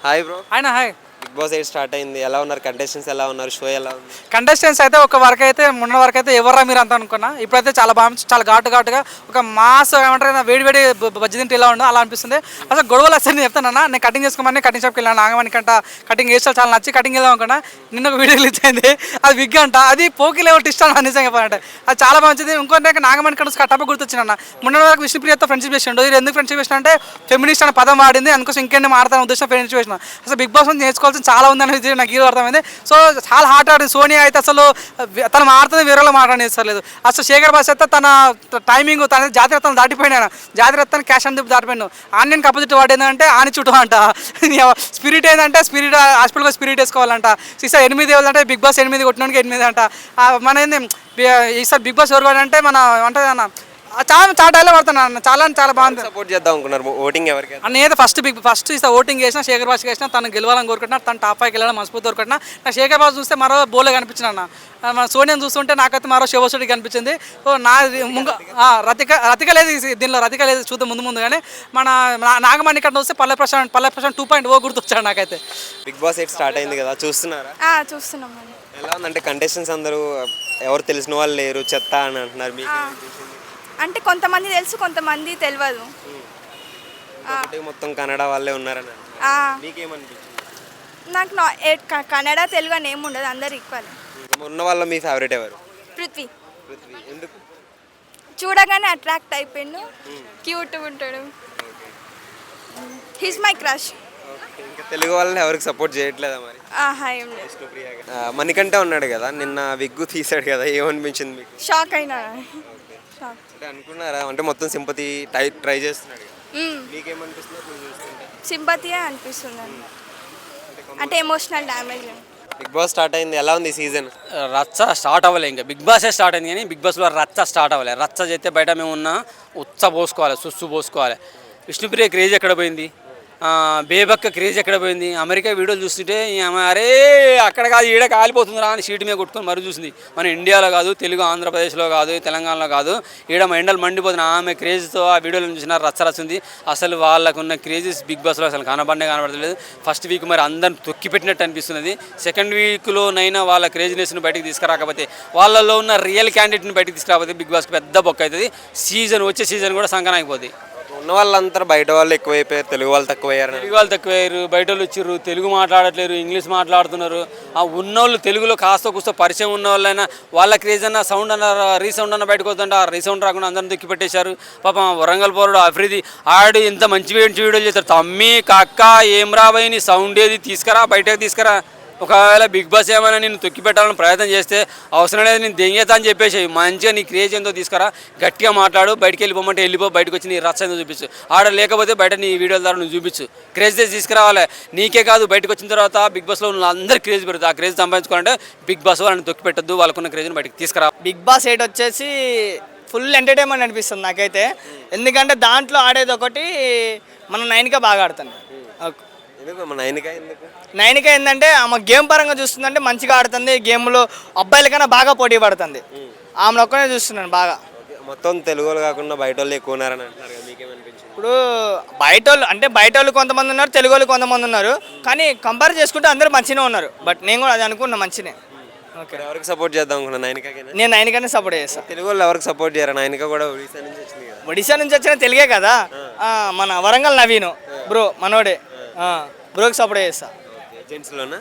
Hi bro. ఆయన hi. Big boss 8 start అయింది. ఎలా ఉన్నారు కంటెస్టెంట్స్, ఎలా ఉన్నారు, షో ఎలా ఉంది? కంటెస్టెంట్స్ అయితే ఒక వరకు అయితే మొన్న వరకు అయితే ఎవర్రా మీరు అంత అనుకున్నా. ఇప్పుడైతే చాలా బాగా, చాలా ఘాటుగా ఒక మాస్ ఏమంటారు వేడి వేడి బజ్జి తింటే ఇలా ఉండదు అలా అనిపిస్తుంది. అసలు గొడవలు వస్తాయి. నేను చెప్తానన్నా, నేను కటింగ్ చేసుకోమని కటింగ్ షాప్కి వెళ్ళాను. నాగమణికంట కటింగ్ వేస్తే చాలా నచ్చి కటింగ్ వెళ్దాం అనుకున్నా. నిన్న ఒక వీడియో రిలీజ్ అయింది, అది విగ్ అంట. అది పోకి లెవెల్ టిస్ట్ అన్న నిజంగా చెప్పాలంటే. అది చాలా మంచిది. ఇంకొంటే నాగమణికంట కట్టప్ప గుర్తొచ్చిన మొన్న వరకు విష్ణుప్రియతో ఫ్రెండ్షిప్ చేసిండు. ఇది ఎందుకు ఫ్రెండ్షిప్ చేసిన అంటే ఫెమినిస్ట్ అనే పదం వాడింది, అందుకోసం ఇంకేంటి మాడతాను ఉద్దేశం ఫ్రెండ్షిప్ చేసిన. అసలు బిగ్ బాస్ నుంచి నేర్చుకోవాల్సిన చాలా ఉంది అనేది నాకు హీరో అర్థమైంది. సో చాలా హార్ట్ ఆడింది. సోనియా అయితే అసలు తను మారుతుంది, వేరేలో మాట్లాడలేదు. అసలు శేఖర్ భాష అయితే తన టైమింగ్, తన జాతిరత్నం దాటిపోయినా, జాతిరత్నం క్యాష్ అని దాటిపోయాను. ఆన్లైన్కి అపోజిట్ వాడు ఏంటంటే ఆని చుట్టూ అంట. స్పిరిట్ ఏంటంటే స్పిరిట్ హాస్పిటల్గా స్పిరిట్ వేసుకోవాలంట. ఈసారి 8 ఇవ్వాలంటే బిగ్ బాస్ 8 కొట్టినోడికి 8 అంట. మన ఏంది ఈసారి బిగ్ బాస్ ఎవరు అంటే మన అంటే అన్న చాలా డైలాగ్ పడుతున్నాను. చాలా బాగుంది. సపోర్ట్ చేద్దాం అనుకున్నారు, ఓటింగ్ ఎవరికి? నేనైతే ఫస్ట్ ఈసారి ఓటింగ్ చేసిన శేఖర్ భాష చేసిన, తను గెలవాలని కోరుకుంటున్నా, తను టాప్ 5కి వెళ్ళాలని మనస్ఫూర్తి కోరుకుంటున్నా. నాకు శేఖర్ భాష చూస్తే మరో బోలే కనిపించిన అన్న. మన సోనియాని చూస్తుంటే నాకైతే మరో శివశుడి కనిపించింది. సో నా రతిక లేదు దీనిలో, రతిక లేదు చూద్దాం ముందు కానీ. మన నాగమణి ఇక్కడ చూస్తే పల్లె ప్రశాంత్ 2.0 గుర్తొచ్చాడు నాకైతే. బిగ్ బాస్ 8 స్టార్ట్ అయింది కదా, చూస్తున్నారా? చూస్తున్నాం. ఎలా ఉందంటే కంటెస్టెంట్స్ అందరూ ఎవరు తెలిసిన వాళ్ళు లేరు, చెత్త అని అంటున్నారు. మీకు అంటే కొంతమంది తెలుసు, కొంతమంది తెలియదు. మొత్తం కన్నడ వాళ్ళే ఉన్నారని మీకేమనిపించింది? నాకు కన్నడ తెలుగు అని ఏమి ఉండదు, అందరు ఈక్వల్. ఉన్న వాళ్ళ మీ ఫేవరెట్ ఎవరు? పృథ్వీ. ఎందుకు? చూడగానే అట్రాక్ట్ అయిపోయిండు, క్యూట్ ఉంటాడు. His my crush. ఇంకా తెలుగు వాళ్ళని ఎవరికి సపోర్ట్ చేయట్లేదా మరి? మణికంఠ ఉన్నాడు కదా, నిన్న విగ్గు తీసాడు కదా, ఏమనిపించింది మీకు? షాక్ అయినా. అంటే అనుకున్నారా? అంటే మొత్తం సింపతి ట్రై చేస్తున్నాడు, మీకేమనిపిస్తుంది చూస్తుంటే? సింపతియే అనిపిస్తుంది, అంటే emotional damage. Bigg Boss start అయింది, ఎలా ఉంది సీజన్? రచ్చ స్టార్ట్ అవ్వలే, ఇంకా బిగ్ బాసే స్టార్ట్ అయింది కానీ బిగ్ బాస్లో రచ్చ స్టార్ట్ అవ్వలే. రచ్చ చేస్తే బయట మేము ఉన్న ఉచ్చ పోసుకోవాలి, సుస్సు పోసుకోవాలి. విష్ణుప్రియ క్రేజ్ ఎక్కడ పోయింది? బేబక్క క్రేజ్ ఎక్కడ పోయింది? అమెరికా వీడియోలు చూస్తుంటే అరే అక్కడ కాదు ఈడ కాలిపోతుందిరా అని షీట్ మీద కొట్టుకొని మరీ చూసింది. మన ఇండియాలో కాదు, తెలుగు ఆంధ్రప్రదేశ్లో కాదు, తెలంగాణలో కాదు, ఈడ మా ఎండలు మండిపోతుంది. ఆమె క్రేజ్తో ఆ వీడియోలు చూసిన రచ్చరచ్చింది. అసలు వాళ్ళకున్న క్రేజెస్ బిగ్ బాస్లో అసలు కనబడలేదు. ఫస్ట్ వీక్ మరి అందరిని తొక్కి పెట్టినట్టు అనిపిస్తున్నది. సెకండ్ వీక్లోనైనా వాళ్ళ క్రేజినెస్ను బయటకు తీసుకురాకపోతే, వాళ్ళల్లో ఉన్న రియల్ క్యాండిడేట్ని బయటకు తీసుకురాకపోతే బిగ్ బాస్కి పెద్ద బొక్క అవుతుంది. వచ్చే సీజన్ కూడా సంకనం అయిపోతుంది. ఉన్న వాళ్ళంతా బయట వాళ్ళు ఎక్కువైపోయారు, తెలుగు వాళ్ళు తక్కువయ్యారు. బయట వాళ్ళు వచ్చిర్రు, తెలుగు మాట్లాడట్లేరు, ఇంగ్లీష్ మాట్లాడుతున్నారు. ఆ ఉన్నోళ్ళు తెలుగులో కాస్త కూస్తో పరిచయం ఉన్న వాళ్ళైనా వాళ్ళ క్రేజ్ అన్న సౌండ్ అన్న రీసౌండ్ అన్న బయటకు వస్తుంటే ఆ రీసౌండ్ రాకుండా అందరిని దిక్కి పెట్టేశారు. పాపం వరంగల్ పోరుడు అఫ్రీది ఆడు ఎంత మంచి వీడియోలు చేస్తారు. తమ్మి కక్క ఏం రాబోయి నీ సౌండ్ ఏది తీసుకురా, బయటకు తీసుకురా. ఒకవేళ బిగ్ బాస్ ఏమైనా నేను తొక్కి పెట్టాలని ప్రయత్నం చేస్తే అవసరం లేదు, నేను దెంగేతా అని చెప్పేసి మంచిగా నీ క్రేజ్ ఏందో తీసుకురా, గట్టిగా మాట్లాడు, బయటికి వెళ్ళిపోమంటే వెళ్ళిపో, బయటకు వచ్చి నీ రచ్చ ఏందో చూపించు. ఆడ లేకపోతే బయట నీ వీడియోల ద్వారా నువ్వు చూపించు. క్రేజ్ తీసుకురావాలి. నీకే కాదు, బయటకు వచ్చిన తర్వాత బిగ్ బాస్లో ఉన్న అందరి క్రేజ్ పెరుగుతుంది. ఆ క్రేజ్ సంపాదించుకోవాలంటే బిగ్ బాస్ వాళ్ళని తొక్కి పెట్టద్దు, వాళ్ళకున్న క్రేజ్ని బయటకు తీసుకురా. బిగ్ బాస్ 8 వచ్చేసి ఫుల్ ఎంటర్టైన్మెంట్ అనిపిస్తుంది నాకైతే. ఎందుకంటే దాంట్లో ఆడేది ఒకటి, మన నైన్గా బాగా ఆడుతుంది. నైనిక ఏంటంటే ఆమె గేమ్ పరంగా చూస్తుందంటే మంచిగా ఆడుతుంది. గేమ్లో అబ్బాయిల కన్నా బాగా పోటీ పడుతుంది. ఆమెను ఒక్కనే చూస్తున్నాను బాగా. మొత్తం తెలుగు వాళ్ళు కాకుండా బయట వాళ్ళు ఎక్కువ ఉన్నారని అంటున్నారు కదా, మీకేమనిపించింది? ఇప్పుడు బయట వాళ్ళు కొంతమంది ఉన్నారు, తెలుగు వాళ్ళు కొంతమంది ఉన్నారు. కానీ కంపేర్ చేసుకుంటే అందరూ మంచిగా ఉన్నారు. బట్ నేను కూడా అది అనుకున్నా మంచినే. ఓకే, ఎవరికి సపోర్ట్ చేద్దాం అనుకున్నా? నైనికాకి. నేను నైనికానే సపోర్ట్ చేస్తాను. తెలుగు వాళ్ళు ఎవరికి సపోర్ట్ చేయరా? నైనిక కూడా ఒడిశా నుంచి వచ్చింది కదా. ఒడిశా నుంచి వచ్చిన తెలుగే కదా. మన వరంగల్ నవీను బ్రో మనోడే, బ్రోకి సపోర్ట్ చేస్తా. జెంట్స్లోనా?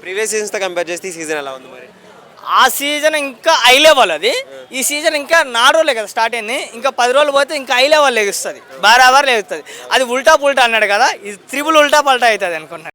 ప్రీవియస్ సీజన్స్తో కంపేర్ చేస్తే ఈ సీజన్ ఎలా ఉంది మరి? ఆ సీజన్ ఇంకా హై లెవెల్, అది ఈ సీజన్ ఇంకా 4 రోజులే కదా స్టార్ట్ అయింది. ఇంకా 10 రోజులు పోతే ఇంకా హై లెవెల్ లెగుస్తుంది, బరాబర్ లెగుస్తుంది. అది ఉల్టా పుల్టా అన్నాడు కదా, ఇది త్రిబుల్ ఉల్టా పల్టా అవుతుంది అనుకున్నాను.